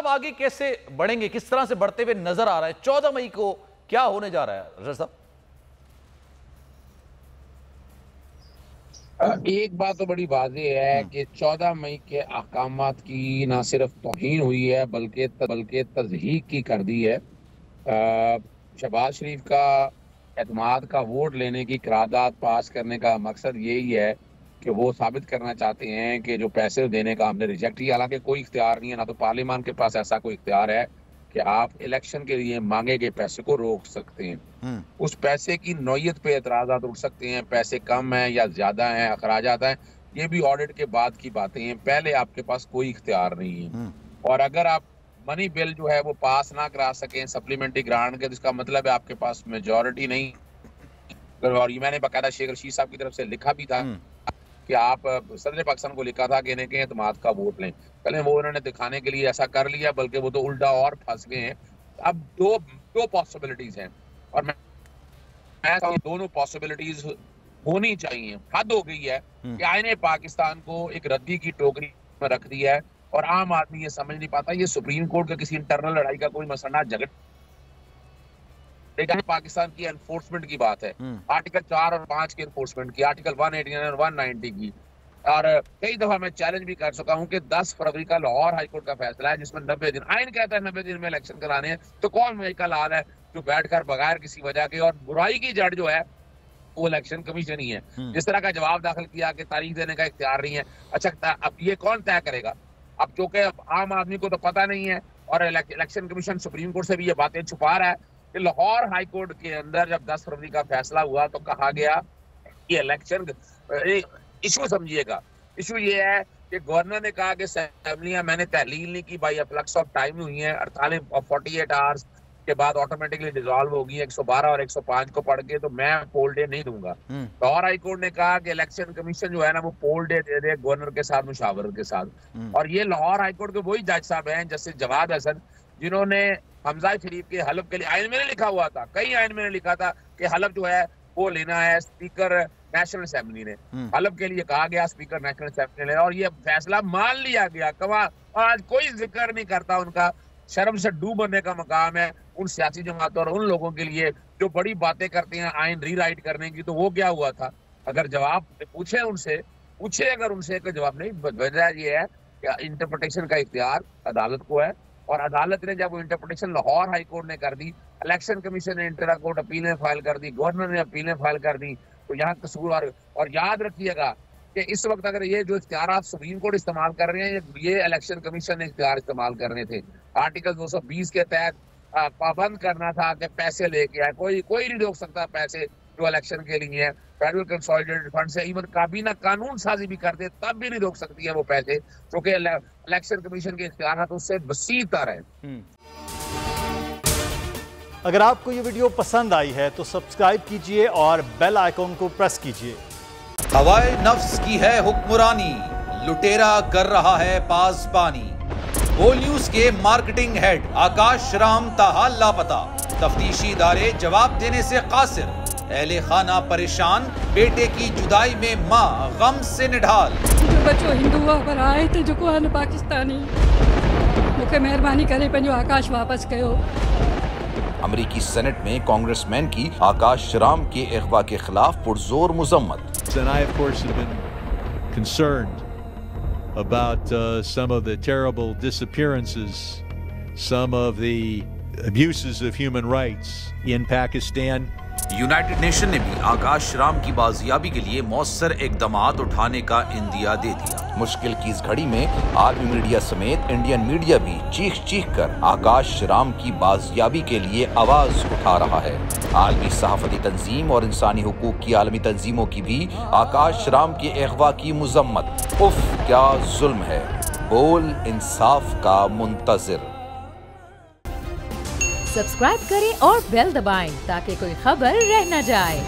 अब आगे कैसे बढ़ेंगे, किस तरह से बढ़ते हुए नजर आ रहा है? 14 मई को क्या होने जा रहा है रजत साहब? एक बात तो बड़ी वाज़ेह है कि 14 मई के अहकामात की ना सिर्फ तौहीन हुई है बल्कि तज़हीक की कर दी है। शहबाज शरीफ का एतमाद का वोट लेने की करारदाद पास करने का मकसद यही है कि वो साबित करना चाहते हैं कि जो पैसे देने का हमने रिजेक्ट किया, हालांकि कोई इख्तियार नहीं है, ना तो पार्लियामान के पास ऐसा कोई इख्तियार है कि आप इलेक्शन के लिए मांगे गए पैसे को रोक सकते हैं। उस पैसे की नौयत पे एतराज़ात उठ सकते हैं, पैसे कम है या ज्यादा है, अखराजात है, ये भी ऑडिट के बाद की बातें हैं। पहले आपके पास कोई इख्तियार नहीं है। और अगर आप मनी बिल जो है वो पास ना करा सकें सप्लीमेंट्री ग्रांट के, तो इसका मतलब है आपके पास मेजॉरिटी नहीं। और ये मैंने बाकायदा शेख रशीद साहब की तरफ से लिखा भी था कि आप सदर पाकिस्तान को लिखा था कि इन्हें के एतमाद का वोट लें। पहले वो उन्होंने दिखाने के लिए ऐसा कर लिया, बल्कि वो तो उल्टा और फंस गए हैं। अब दो पॉसिबिलिटीज हैं और मैं दोनों पॉसिबिलिटीज होनी चाहिए। हद हो गई है कि आईने पाकिस्तान को एक रद्दी की टोकरी में रख दिया है और आम आदमी ये समझ नहीं पाता। ये सुप्रीम कोर्ट का किसी इंटरनल लड़ाई का कोई मसला झगड़ा, पाकिस्तान की एनफोर्समेंट की बात है, आर्टिकल 4 और 5 की एनफोर्समेंट की, आर्टिकल 189 और 190 की। और कई दफा मैं चैलेंज भी कर चुका हूं कि 10 फरवरी का लाहौर हाईकोर्ट का फैसला है जिसमें 90 दिन, आइन कहता है 90 दिन में इलेक्शन कराने हैं, तो कौन मेडिकल हाल है जो बैठकर बगैर किसी वजह के, और बुराई की जड़ जो है वो इलेक्शन कमीशन ही है, जिस तरह का जवाब दाखिल किया कि तारीख देने का इख्तियार नहीं है। अच्छा, अब ये कौन तय करेगा? अब चूंकि आम आदमी को तो पता नहीं है और इलेक्शन कमीशन सुप्रीम कोर्ट से भी ये बातें छुपा रहा है कि लाहौर हाई कोर्ट के अंदर जब 10 फरवरी का फैसला हुआ तो कहा गया कि इलेक्शन इशू, समझिएगा इशू ये है कि गवर्नर ने कहा कि असेंबलियां मैंने तहलील नहीं की, बाई फ्लक्स ऑफ टाइम हुई है, 48 आवर्स के बाद ऑटोमेटिकली डिसॉल्व होगी 112 और 105 को पढ़ के, तो मैं पोल डे नहीं दूंगा। लाहौर हाई कोर्ट ने कहा कि इलेक्शन कमीशन जो है ना वो poll day they they governor के साथ मुशावरत के साथ। और ये लाहौर हाई कोर्ट के वही जज साहब हैं जस्टिस जवाद हसन जिन्होंने हमजा शरीफ के हलफ के लिए, आइन में लिखा हुआ था, कई आइन में लिखा था कि हलफ जो है वो लेना है स्पीकर नेशनल असेंबली ने, हलफ के लिए कहा गया स्पीकर नेशनल असेंबली ने, और ये फैसला मान लिया गया। आज कोई जिक्र नहीं करता उनका, शर्म से डूब बनने का मकाम है उन सियासी जमातों और उन लोगों के लिए जो बड़ी बातें करते हैं आइन रीराइट करने की। तो वो क्या हुआ था? अगर जवाब पूछे अगर उनसे कोई जवाब नहीं, वजह ये है कि इंटरप्रिटेशन का इख्तियार अदालत को है, और अदालत ने जब वो इंटरप्रिटेशन लाहौर हाई कोर्ट ने कर दी, इलेक्शन कमीशन ने इंटरा कोर्ट अपीलें फाइल कर दी, गवर्नर ने अपीलें फाइल कर दी, तो यहाँ कसूरवार। और याद रखिएगा कि इस वक्त अगर ये जो इख्तियार सुप्रीम कोर्ट इस्तेमाल कर रहे हैं, ये इलेक्शन कमीशन ने इख्तियार इस्तेमाल करने थे। आर्टिकल 220 के तहत पाबंद करना था कि पैसे लेके आए, कोई नहीं रोक सकता पैसे जो इलेक्शन के लिए है। फेडरल कंसोलिडेटेड फंड से इवन काबीना कानून साजी भी करते तब भी नहीं रोक सकती है वो पैसे, क्योंकि इलेक्शन कमीशन के इख्तियार तो उससे वसी तर है। अगर आपको ये वीडियो पसंद आई है तो सब्सक्राइब कीजिए और बेल आइकॉन को प्रेस कीजिए। हवाए नफ्स की है हुक्मरानी, लुटेरा कर रहा है पासबानी। बोल न्यूज के मार्केटिंग हेड आकाश राम ताहा लापता, तफ्तीशी इदारे जवाब देने से कासिर, अहले खाना परेशान, बेटे की जुदाई में माँ गम से निढाल। जो बच्चो हिंदू पर आए थे जो को पाकिस्तानी, मुझे मेहरबानी करे पंहिंजो आकाश वापस कयो। अमेरिकी सेनेट में कांग्रेसमैन की आकाश राम के अगवा के खिलाफ पुरजोर मुजम्मत। And I, of course, have been concerned about some of the terrible disappearances, some of the abuses of human rights in Pakistan. United nation ने भी आकाश राम की बाजियाबी के लिए मौसर इकदामात उठाने का इंदिया दे दिया। मुश्किल की इस घड़ी में आर्मी मीडिया समेत इंडियन मीडिया भी चीख कर आकाश राम की बाजियाबी के लिए आवाज उठा रहा है। आलमी सहाफती तंजीम और इंसानी हुकूक की आलमी तंजीमों की भी आकाश राम के अगवा की मुजम्मत। उफ क्या जुल्म है, बोल इंसाफ का मुंतजिर। सब्सक्राइब करें और बेल दबाएं ताकि कोई खबर रह न जाए।